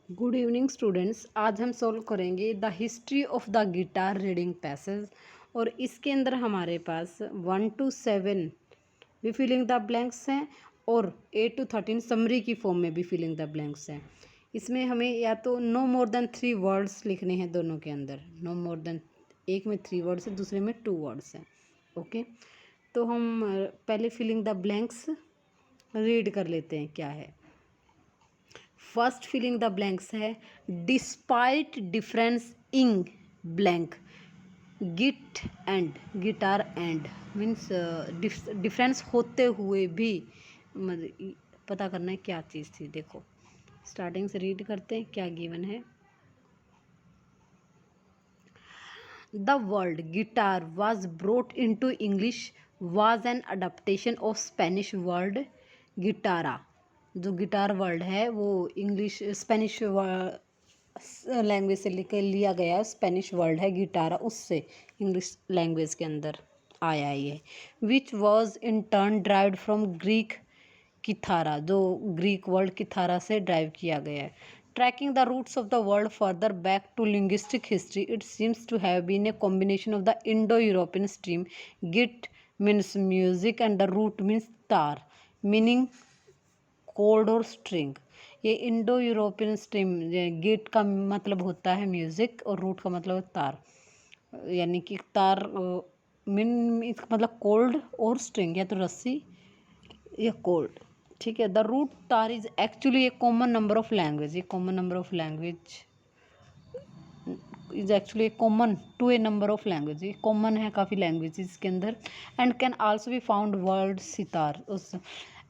Good evening students. आज हम solve करेंगे the history of the guitar reading passage. और इसके अंदर हमारे पास 1 to 7 भी फिलिंग द ब्लैंक्स हैं और 8 to 13 समरी की फॉर्म में भी फिलिंग द ब्लैंक्स हैं। इसमें हमें या तो नो मोर देन 3 वर्ड्स लिखने हैं, दोनों के अंदर नो मोर देन, एक में 3 वर्ड्स है, दूसरे में 2 वर्ड्स हैं। ओके, तो हम पहले फिलिंग द ब्लैंक्स रीड कर लेते हैं क्या है। फर्स्ट फिलिंग द ब्लैंक्स है despite difference in blank git and guitar and means difference होते हुए भी मतलब पता करना है क्या चीज़ थी। देखो स्टार्टिंग से रीड करते हैं क्या गिवन है। The word guitar was brought in to English was an adaptation of Spanish word guitarra. जो गिटार वर्ड है वो इंग्लिश स्पेनिश लैंग्वेज से लेकर लिया गया, स्पेनिश वर्ड है गिटारा, उससे इंग्लिश लैंग्वेज के अंदर आया है ये। Which was in turn derived from Greek kithara, जो ग्रीक वर्ड किथारा से ड्राइव किया गया है। Tracking the roots of the world further back to linguistic history it seems to have been a combination of the Indo European stream git means music and the root means tar meaning chord और string. ये Indo European stream, git का मतलब होता है music और root का मतलब है तार, यानी कि तार मीन इसका मतलब कोल्ड और स्ट्रिंग या तो रस्सी या कोल्ड। ठीक है, the root tar is actually a common number of language, ये common number of language is actually common to a number of language, ये कॉमन है काफ़ी लैंग्वेजेस के अंदर। And can also be found word sitar, उस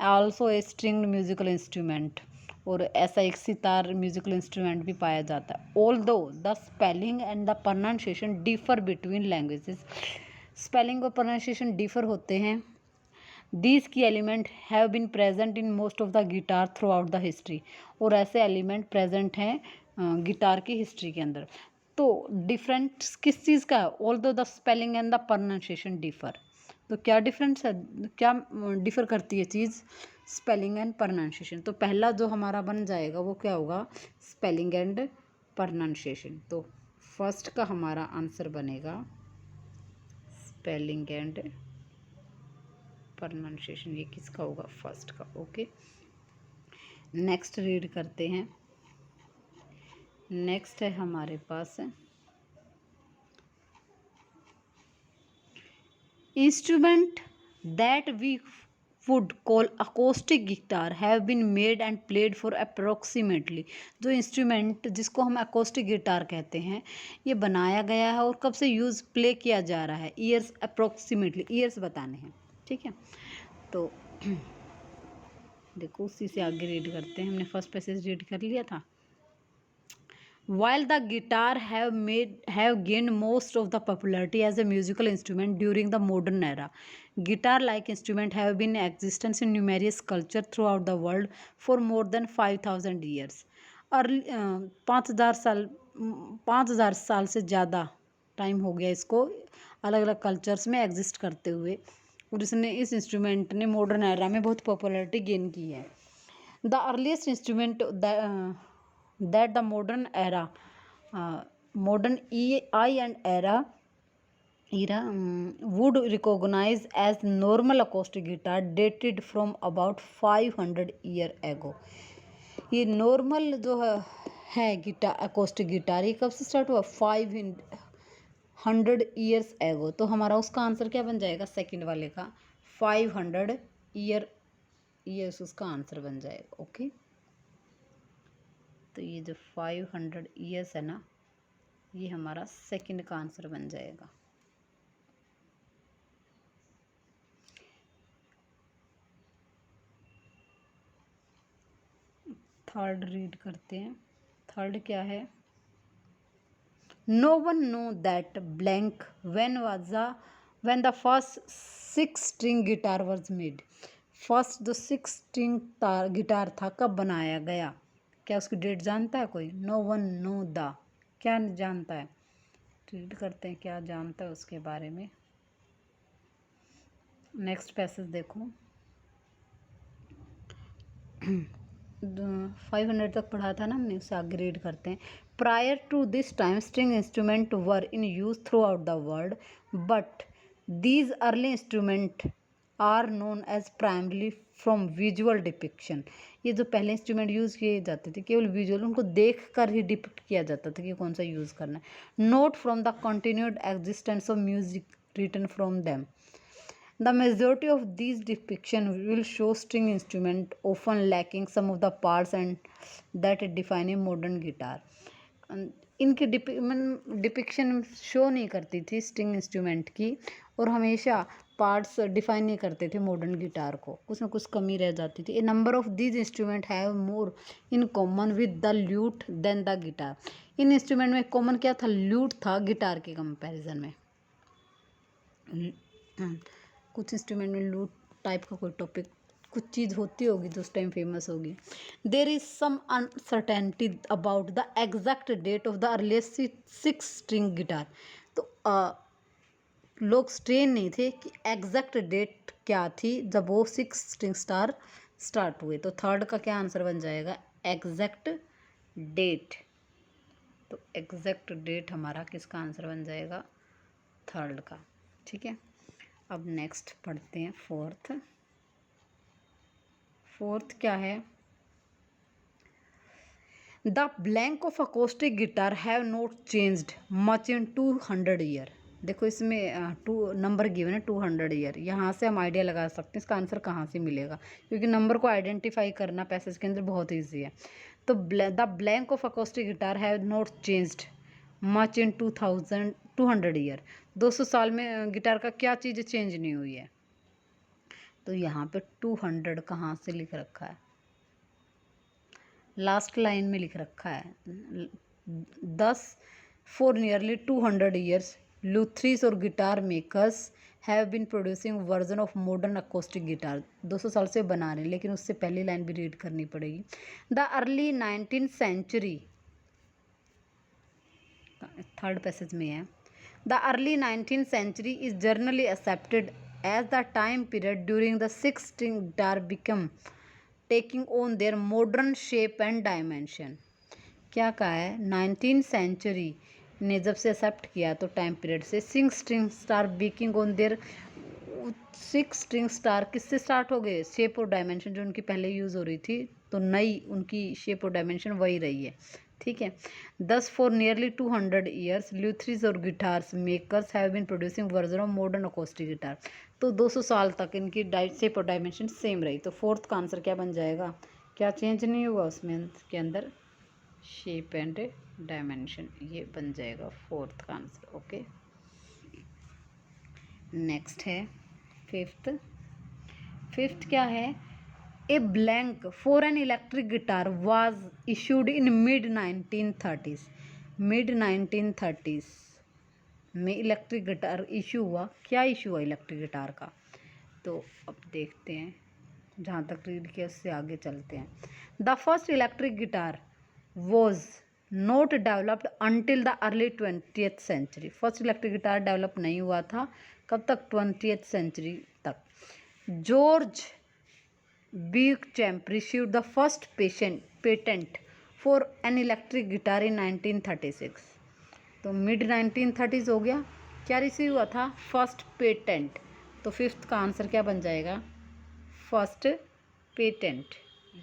also a stringed musical instrument, और ऐसा एक सितार म्यूजिकल इंस्ट्रूमेंट भी पाया जाता है। ऑल दो the spelling and the pronunciation differ between languages, spelling और प्रोनाउंसिएशन डिफर होते हैं। These key element have been present in most of the guitar throughout the history, और ऐसे एलिमेंट प्रेजेंट हैं गिटार की हिस्ट्री के अंदर। तो डिफरेंट किस चीज़ का है? Although the spelling and the pronunciation differ, तो क्या डिफरेंस है, क्या डिफर करती है चीज़? Spelling and pronunciation. तो पहला जो हमारा बन जाएगा वो क्या होगा? Spelling and pronunciation. तो फर्स्ट का हमारा आंसर बनेगा स्पेलिंग एंड प्रोनाउंसिएशन। ये किसका होगा? फर्स्ट का। ओके, नेक्स्ट रीड करते हैं। नेक्स्ट है हमारे पास instrument that we would call acoustic guitar have been made and played for approximately. जो इंस्ट्रूमेंट जिसको हम अकोस्टिक गिटार कहते हैं ये बनाया गया है और कब से यूज़ प्ले किया जा रहा है? ईयर्स, अप्रोक्सीमेटली ईयर्स बताने हैं। ठीक है, तो देखो उसी से आगे रीड करते हैं। हमने फर्स्ट पैसेज रीड कर लिया था। While the guitar have gained most of the popularity as a musical instrument during the modern era, guitar-like instruments have been in existence in numerous cultures throughout the world for more than 5,000 years. Early 5,000 साल से ज़्यादा time हो गया इसको अलग अलग cultures में exist करते हुए, और इसने इस इंस्ट्रूमेंट ने मॉडर्न एरा में बहुत पॉपुलैरिटी गेन की है। The earliest instrument that the modern EI and era would recognize as normal acoustic guitar dated from about 500 year ago. ये नॉर्मल जो है गिटार, अकोस्टिक गिटार, ये कब से स्टार्ट हुआ? 500 ईयर्स एगो। तो हमारा उसका आंसर क्या बन जाएगा? सेकंड वाले का 500 ईयर्स उसका आंसर बन जाएगा। ओके, तो ये जो 500 ईयर्स है ना, ये हमारा सेकंड का आंसर बन जाएगा। थर्ड रीड करते हैं। थर्ड क्या है? No one know that blank when the first 6 string guitar was made. First जो 6 स्ट्रिंग गिटार था कब बनाया गया? क्या उसकी डेट जानता है कोई? नो वन नो द, क्या जानता है? रीड करते हैं क्या जानता है उसके बारे में। नेक्स्ट पैसेज देखो। 500 तक पढ़ा था ना हमने, उससे आगे रीड करते हैं। Prior to this time string instrument were in use throughout the world, but these early instrument are known as primarily from visual depiction. ये जो पहले इंस्ट्रूमेंट यूज़ किए जाते थे केवल विजुअल, उनको देख कर ही डिपिक्ट किया जाता था कि कौन सा यूज़ करना है, note from the continued existence of music written from them. The majority of these depictions will show string instrument often lacking some of the parts and that define a modern guitar. इनकी depiction show नहीं करती थी string instrument की, और हमेशा parts define नहीं करते थे मॉडर्न गिटार को, कुछ ना कुछ कमी रह जाती थी। A number of these instrument have more in common with the lute than the guitar. इन इंस्ट्रूमेंट में कॉमन क्या था, ल्यूट था गिटार के कंपैरिजन में। कुछ इंस्ट्रूमेंट में लूट टाइप का कोई टॉपिक कुछ चीज़ होती होगी तो उस टाइम फेमस होगी। There is some uncertainty about the exact date of the earliest 6 string guitar. तो लोग स्ट्रेन नहीं थे कि एग्जैक्ट डेट क्या थी जब वो 6 स्ट्रिंग स्टार स्टार्ट हुए। तो थर्ड का क्या आंसर बन जाएगा, एग्जैक्ट डेट। तो एग्जैक्ट डेट हमारा किसका आंसर बन जाएगा, थर्ड का। ठीक है, अब नेक्स्ट पढ़ते हैं फोर्थ। फोर्थ क्या है, the blank of acoustic guitar have not changed much in 200 year. देखो इसमें नंबर गिवन है 200 ईयर, यहाँ से हम आइडिया लगा सकते हैं इसका आंसर कहाँ से मिलेगा, क्योंकि नंबर को आइडेंटिफाई करना पैसेज के अंदर बहुत ईजी है। तो the blank of acoustic guitar have not changed much in 200 year. 200 साल में गिटार का क्या चीज़ चेंज नहीं हुई है। तो यहाँ पे 200 कहाँ से लिख रखा है, लास्ट लाइन में लिख रखा है 10 फॉर नियरली 200 ईयर्स लूथरीज और guitar makers have been producing version of modern acoustic guitar. 200 साल से बना रहे हैं, लेकिन उससे पहली लाइन भी रीड करनी पड़ेगी। The early 19th century, third passage में है, the early 19th century is generally accepted as the time period during the 6 string guitar become taking on their modern shape and dimension. क्या कहा है, 19th century ने जब से accept किया तो टाइम पीरियड से 6 string star बिकिंग on their, 6 string star किससे स्टार्ट हो गए, शेप और डायमेंशन जो उनकी पहले यूज़ हो रही थी, तो नई उनकी शेप और डायमेंशन वही रही है। ठीक है, 10 फॉर नियरली 200 ईयर्स ल्यूथरीज और guitars makers have been producing version of modern acoustic guitar. तो 200 साल तक इनकी शेप और डायमेंशन सेम रही। तो फोर्थ का आंसर क्या बन जाएगा, क्या चेंज नहीं हुआ उसमें के अंदर, शेप एंड डायमेंशन, ये बन जाएगा फोर्थ का आंसर। ओके, नेक्स्ट है फिफ्थ। फिफ्थ क्या है, a blank for an electric guitar was issued in mid 1930s। Mid 1930s में इलेक्ट्रिक गिटार इशू हुआ। क्या इशू हुआ इलेक्ट्रिक गिटार का, तो अब देखते हैं, जहाँ तक रीड किया उससे आगे चलते हैं। The first electric guitar was not developed until the early 20th century. First electric guitar develop नहीं हुआ था, कब तक, 20th सेंचुरी तक। George Beauchamp received the first patent for an electric guitar in 1936। तो मिड 1930s हो गया, क्या रिसीव हुआ था, फर्स्ट पेटेंट। तो फिफ्थ का आंसर क्या बन जाएगा, फर्स्ट पेटेंट।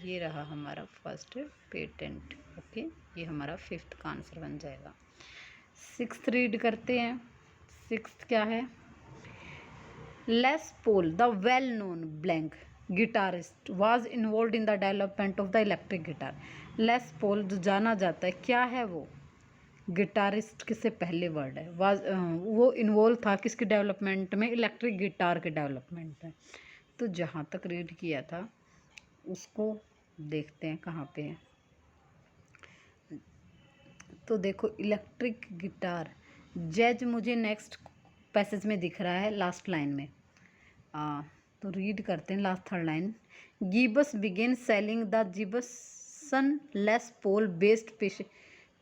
ये रहा हमारा फर्स्ट पेटेंट। ओके, ये हमारा फिफ्थ का आंसर बन जाएगा। सिक्स्थ रीड करते हैं। सिक्स्थ क्या है, Les Paul, the well-known blank guitarist, was involved in the development of the electric guitar। Les Paul जो जाना जाता है, क्या है वो, गिटारिस्ट किससे पहले वर्ड है, वाज वो इन्वॉल्व था किसके डेवलपमेंट में, इलेक्ट्रिक गिटार के डेवलपमेंट में। तो जहाँ तक रीड किया था उसको देखते हैं कहाँ पे है। तो देखो इलेक्ट्रिक गिटार जैज मुझे नेक्स्ट पैसेज में दिख रहा है, लास्ट लाइन में। तो रीड करते हैं last third line. Gibbs began selling the Gibson Les Paul based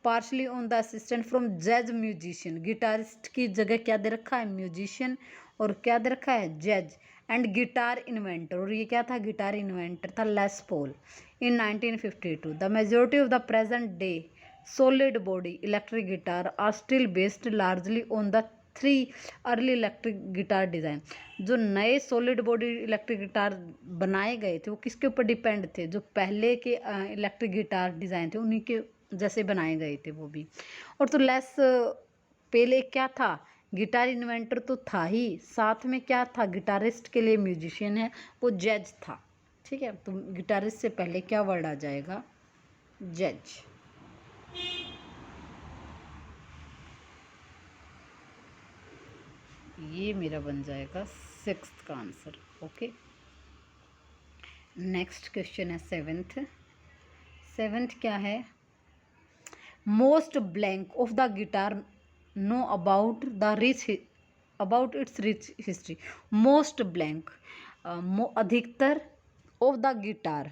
partially on the assistant from jazz musician. Guitarist की जगह क्या दे रखा है, म्यूजिशियन, और क्या दे रखा है, जैज। एंड गिटार इन्वेंटर, और ये क्या था, गिटार इन्वेंटर था less Paul in 1952। The majority of the present day solid body electric guitar are still based largely on the 3 early electric guitar design। जो नए solid body electric guitar बनाए गए थे वो किसके ऊपर डिपेंड थे, जो पहले के इलेक्ट्रिक गिटार डिज़ाइन थे उन्हीं के जैसे बनाए गए थे वो भी। और तो लेस पहले क्या था, गिटार इन्वेंटर तो था ही, साथ में क्या था, गिटारिस्ट के लिए म्यूजिशियन है वो जज था। ठीक है, तो गिटारिस्ट से पहले क्या वर्ड आ जाएगा, जज। ये मेरा बन जाएगा 6th का आंसर। ओके, नेक्स्ट क्वेश्चन है 7th क्या है, most blank of the guitar know about the rich about its rich history. Most blank, अधिकतर, ऑफ द गिटार,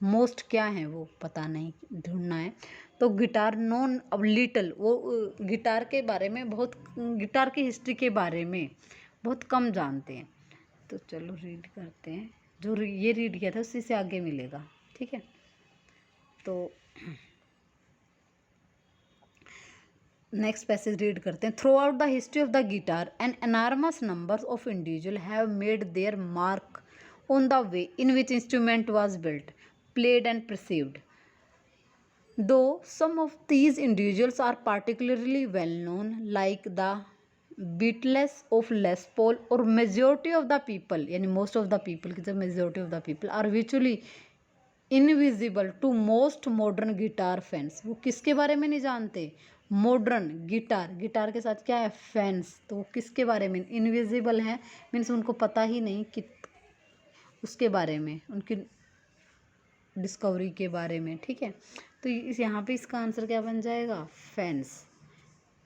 मोस्ट क्या है वो पता नहीं, ढूंढना है। तो गिटार नोन, अब लिटिल, वो गिटार के बारे में बहुत, गिटार की हिस्ट्री के बारे में बहुत कम जानते हैं। तो चलो रीड करते हैं, जो ये रीड किया था उसी से आगे मिलेगा। ठीक है, तो नेक्स्ट पैसेज रीड करते हैं। Throughout the history of the guitar an enormous number of individual have made their mark on the way in which instrument was built, played and perceived. Though some of these individuals are particularly well known, like the Beatles of Les Paul, or majority of the people, यानी most of the people की जब majority of the people are virtually invisible to most modern guitar fans। वो किसके बारे में नहीं जानते, modern guitar, guitar के साथ क्या है, फैंस, तो वो किसके बारे में इनविजिबल है, मीन्स उनको पता ही नहीं कि उसके बारे में, उनकी डिस्कवरी के बारे में। ठीक है, तो इस यहाँ पे इसका आंसर क्या बन जाएगा, फैंस,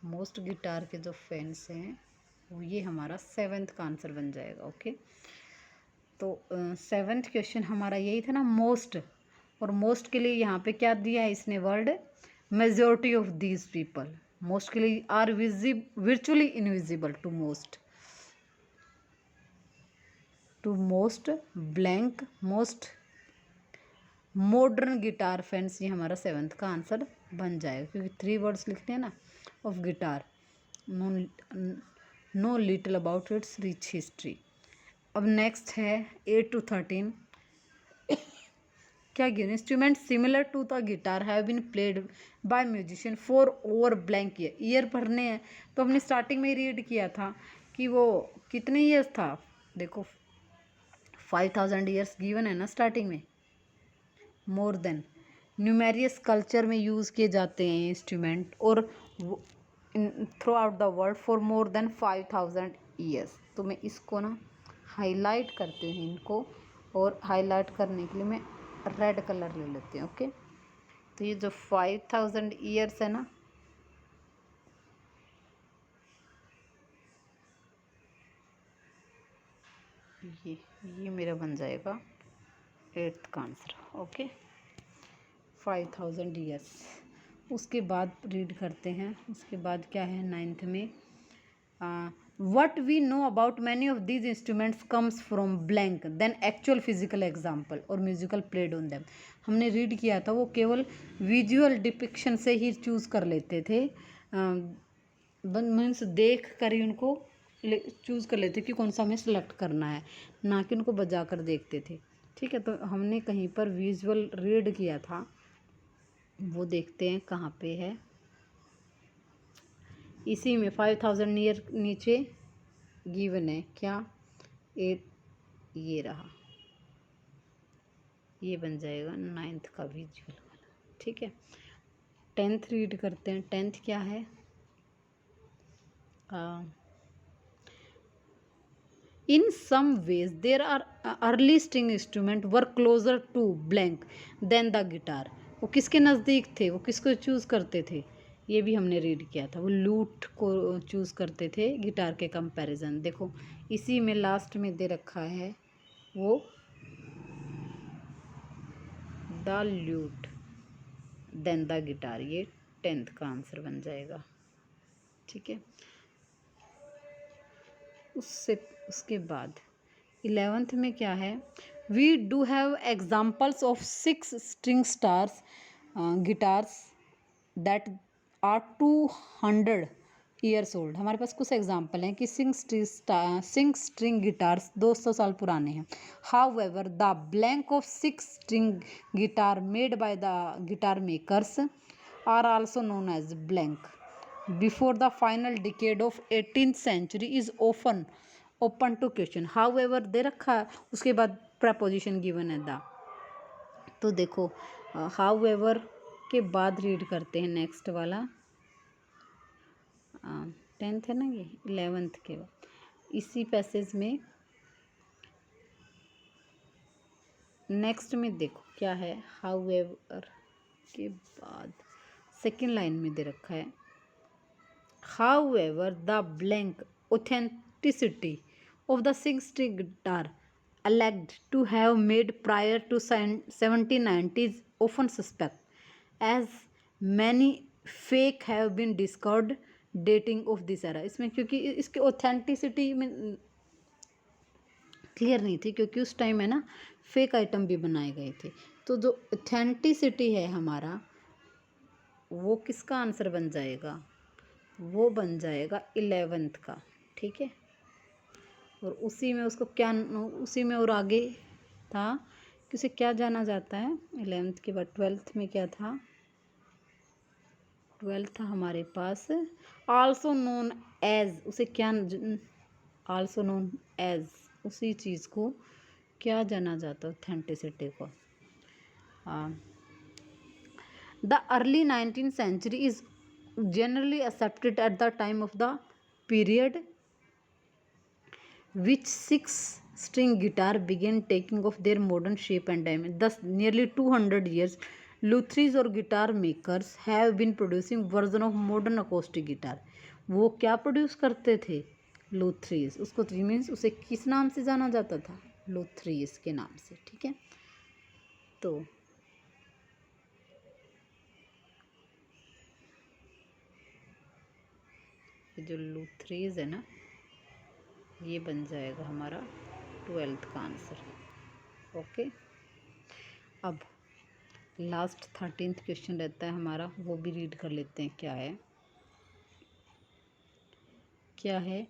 मोस्ट गिटार के जो फैंस हैं वो, ये हमारा 7th का आंसर बन जाएगा। ओके, तो 7th क्वेश्चन हमारा यही था ना, मोस्ट, और मोस्ट के लिए यहाँ पे क्या दिया है इसने word, majority of these people, most के लिए are virtually invisible to most blank most modern guitar fans, ये हमारा 7th का आंसर बन जाएगा, क्योंकि 3 वर्ड्स लिखते हैं ना of guitar, know little about its rich history. अब नेक्स्ट है 8 to 13। क्या given, instrument similar to the guitar have been played by musician for over blank year भरने हैं। तो हमने स्टार्टिंग में ही रीड किया था कि वो कितने ईयर्स था, देखो 5000 ईयर्स गिवन है ना स्टार्टिंग में, मोर देन, न्यूमेरियस कल्चर में यूज़ किए जाते हैं इंस्ट्रूमेंट, और through out the world for more than 5000 years. तो मैं इसको ना हाईलाइट करती हूँ इनको, और हाईलाइट करने के लिए मैं रेड कलर ले लेती हूँ। ओके, तो ये जो 5000 ईयर्स है ना, ये मेरा बन जाएगा 8th का आंसर। Okay, 5000 years. उसके बाद रीड करते हैं, उसके बाद क्या है 9th में, what we know about many of these instruments comes from blank than actual physical example और म्यूजिकल प्लेड ऑन देम। हमने रीड किया था वो केवल विजुअल डिपिक्शन से ही चूज़ कर लेते थे, मीन्स देख कर ही उनको चूज़ कर लेते कि कौन सा हमें सेलेक्ट करना है, ना कि उनको बजा कर देखते थे। ठीक है, तो हमने कहीं पर विजुअल रीड किया था, वो देखते हैं कहाँ पे है, इसी में 5000 ईयर नीचे गिवन है क्या, 8, ये रहा, ये बन जाएगा 9th का विजुअल वाला। ठीक है, 10th रीड करते हैं। 10th क्या है, in some ways there are early string instrument were closer to blank than the guitar. वो किसके नज़दीक थे, वो किसको चूज़ करते थे, ये भी हमने रीड किया था, वो लूट को चूज़ करते थे गिटार के कंपैरिजन। देखो इसी में लास्ट में दे रखा है वो द लूट देन द गिटार, ये 10th का आंसर बन जाएगा। ठीक है, उसके बाद 11th में क्या है, we do have examples of 6 string stars guitars that are 200 years old. हमारे पास कुछ एग्जाम्पल हैं कि सिंग स्ट्रिंग गिटार्स 200 साल पुराने हैं। However the blank of 6 string guitar made by the guitar makers are also known as blank before the final decade of 18th century is open to question. However they रखा है, उसके बाद preposition given है the. तो देखो how ever के बाद read करते हैं नेक्स्ट वाला, 10th है ना, ये 11th के बाद इसी पैसेज में नेक्स्ट में देखो क्या है। हाउ एवर के बाद सेकेंड लाइन में दे रखा है, how ever the blank authenticity of the six-string guitar alleged to have made prior to 1790s often suspect, as many fake have been discovered dating of this era। इसमें क्योंकि इसकी authenticity में clear नहीं थी, क्योंकि उस टाइम है ना फेक आइटम भी बनाए गए थे। तो जो ऑथेंटिसिटी है हमारा, वो किसका आंसर बन जाएगा, वो बन जाएगा 11th का। ठीक है, और उसी में उसको क्या, उसी में और आगे था कि उसे क्या जाना जाता है 11th के बाद। 12th में क्या था, 12th था हमारे पास आल्सो नोन एज, उसे क्या, आल्सो नोन एज, उसी चीज़ को क्या जाना जाता है, ऑथेंटिसिटी को। The early 19th century is generally accepted at the time of the period which 6 string guitar began taking off their modern shape and dimension। Thus nearly 200 years Luthries और guitar makers have been producing version of modern acoustic guitar। वो क्या produce करते थे, लूथरीज। उसको means उसे किस नाम से जाना जाता था, लूथरीज के नाम से। ठीक है, तो जो लूथरीज है ना, ये बन जाएगा हमारा 12th का आंसर। ओके, अब लास्ट 13th क्वेश्चन रहता है हमारा, वो भी रीड कर लेते हैं। क्या है, क्या है,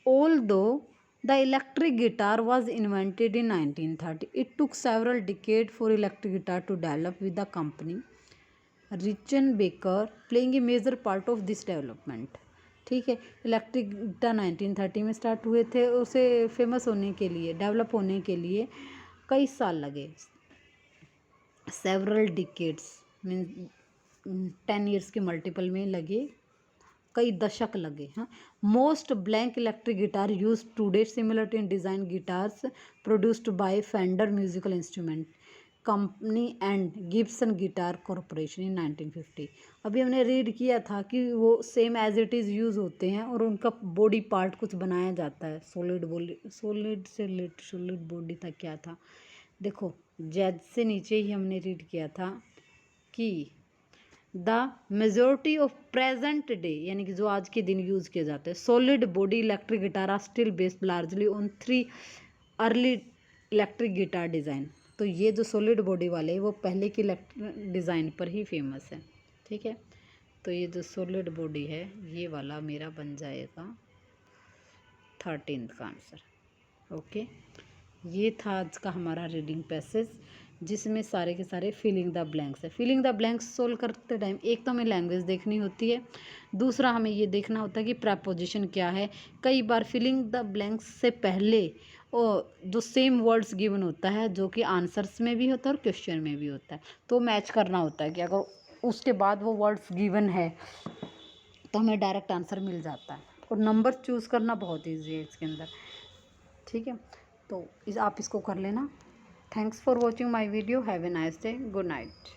although the electric guitar was invented in 1930, it took several decades for electric guitar to develop, with the company Rickenbacker playing a major part of this development। ठीक है, इलेक्ट्रिक गिटार 1930 में स्टार्ट हुए थे, उसे फेमस होने के लिए, develop होने के लिए कई साल लगे। सेवरल डिकेड्स मीन 10 ईयर्स के मल्टीपल में लगे, कई दशक लगे। हाँ, most blank electric guitar use today similar to in design guitars produced by Fender musical instrument company and Gibson guitar corporation in 1950। अभी हमने रीड किया था कि वो same as it is use होते हैं और उनका बॉडी पार्ट कुछ बनाया जाता है, सॉलिड बॉडी था, क्या था, देखो जैज से नीचे ही हमने रीड किया था कि the majority of present day, यानी कि जो आज के दिन यूज़ किए जाते हैं, solid body electric guitar are still based largely on 3 early electric guitar design. तो ये जो सॉलिड बॉडी वाले वो पहले की डिज़ाइन पर ही फेमस है। ठीक है, तो ये जो सॉलिड बॉडी है ये वाला मेरा बन जाएगा 13th का आंसर। ओके, ये था आज का हमारा रीडिंग पैसेज, जिसमें सारे के सारे फिलिंग द ब्लैंक्स है। फिलिंग द ब्लैंक्स सोल्व करते टाइम एक तो हमें लैंग्वेज देखनी होती है, दूसरा हमें ये देखना होता है कि प्रपोजिशन क्या है। कई बार फिलिंग द ब्लैंक्स से पहले और जो सेम वर्ड्स गिवन होता है, जो कि आंसर्स में भी होता है और क्वेश्चन में भी होता है, तो मैच करना होता है कि अगर उसके बाद वो वर्ड्स गिवन है तो हमें डायरेक्ट आंसर मिल जाता है। और नंबर चूज़ करना बहुत ईजी है इसके अंदर। ठीक है, तो आप इसको कर लेना। Thanks for watching my video. Have a nice day. Good night.